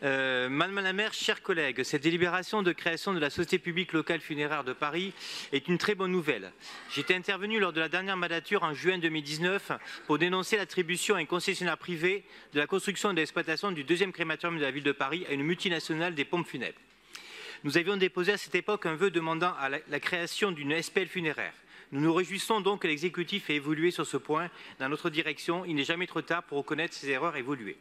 Madame la maire, chers collègues, cette délibération de création de la Société publique locale funéraire de Paris est une très bonne nouvelle. J'étais intervenu lors de la dernière mandature en juin 2019 pour dénoncer l'attribution à un concessionnaire privé de la construction et de l'exploitation du deuxième crématorium de la ville de Paris à une multinationale des pompes funèbres. Nous avions déposé à cette époque un vœu demandant à la création d'une SPL funéraire. Nous nous réjouissons donc que l'exécutif ait évolué sur ce point dans notre direction. Il n'est jamais trop tard pour reconnaître ses erreurs et évoluer.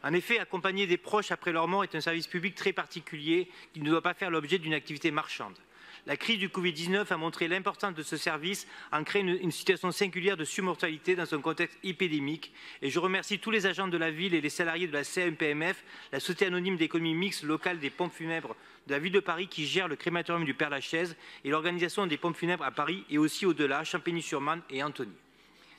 En effet, accompagner des proches après leur mort est un service public très particulier qui ne doit pas faire l'objet d'une activité marchande. La crise du Covid-19 a montré l'importance de ce service en créant une situation singulière de surmortalité dans un contexte épidémique. Et je remercie tous les agents de la ville et les salariés de la CMPMF, la Société anonyme d'économie mixte locale des pompes funèbres de la ville de Paris qui gère le crématorium du Père-Lachaise et l'organisation des pompes funèbres à Paris et aussi au-delà, Champigny-sur-Marne et Antony.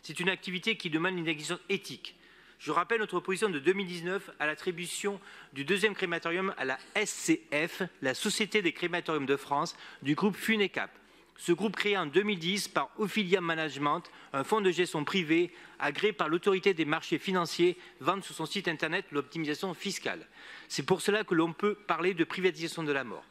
C'est une activité qui demande une exigence éthique. Je rappelle notre position de 2019 à l'attribution du deuxième crématorium à la SCF, la Société des crématoriums de France, du groupe Funecap. Ce groupe créé en 2010 par Ophilia Management, un fonds de gestion privé agréé par l'autorité des marchés financiers, vend sur son site internet l'optimisation fiscale. C'est pour cela que l'on peut parler de privatisation de la mort.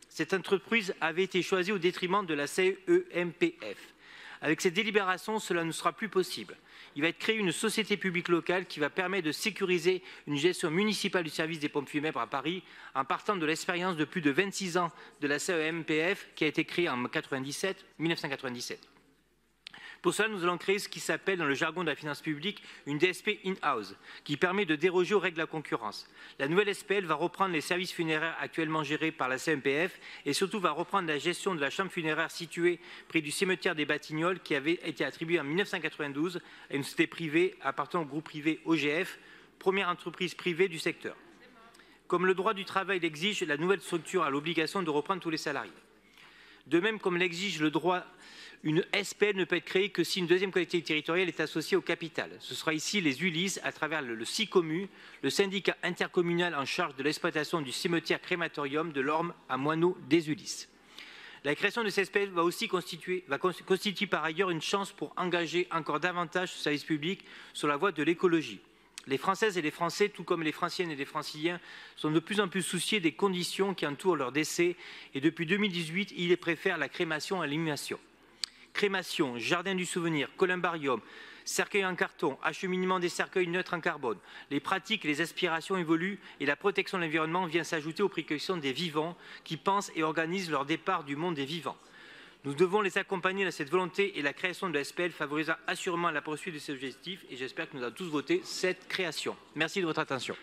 Cette entreprise avait été choisie au détriment de la CEMPF. Avec cette délibération, cela ne sera plus possible. Il va être créé une société publique locale qui va permettre de sécuriser une gestion municipale du service des pompes funèbres à Paris en partant de l'expérience de plus de 26 ans de la CEMPF qui a été créée en 1997. Pour cela, nous allons créer ce qui s'appelle dans le jargon de la finance publique une DSP in-house qui permet de déroger aux règles de la concurrence. La nouvelle SPL va reprendre les services funéraires actuellement gérés par la CMPF et surtout va reprendre la gestion de la chambre funéraire située près du cimetière des Batignolles qui avait été attribuée en 1992 à une société privée appartenant au groupe privé OGF, première entreprise privée du secteur. Comme le droit du travail l'exige, la nouvelle structure a l'obligation de reprendre tous les salariés. De même, comme l'exige le droit, une SPL ne peut être créée que si une deuxième collectivité territoriale est associée au capital. Ce sera ici les ULIS à travers le SICOMU, le syndicat intercommunal en charge de l'exploitation du cimetière crématorium de l'Orme à Moineau des ULIS. La création de cette SPL va aussi constituer par ailleurs une chance pour engager encore davantage ce service public sur la voie de l'écologie. Les Françaises et les Français, tout comme les Franciennes et les Franciliens, sont de plus en plus souciés des conditions qui entourent leur décès et depuis 2018, ils préfèrent la crémation à l'inhumation. Crémation, jardin du souvenir, columbarium, cercueil en carton, acheminement des cercueils neutres en carbone. Les pratiques et les aspirations évoluent et la protection de l'environnement vient s'ajouter aux précautions des vivants qui pensent et organisent leur départ du monde des vivants. Nous devons les accompagner dans cette volonté et la création de la SPL favorisera assurément la poursuite de ces objectifs et j'espère que nous allons tous voter cette création. Merci de votre attention.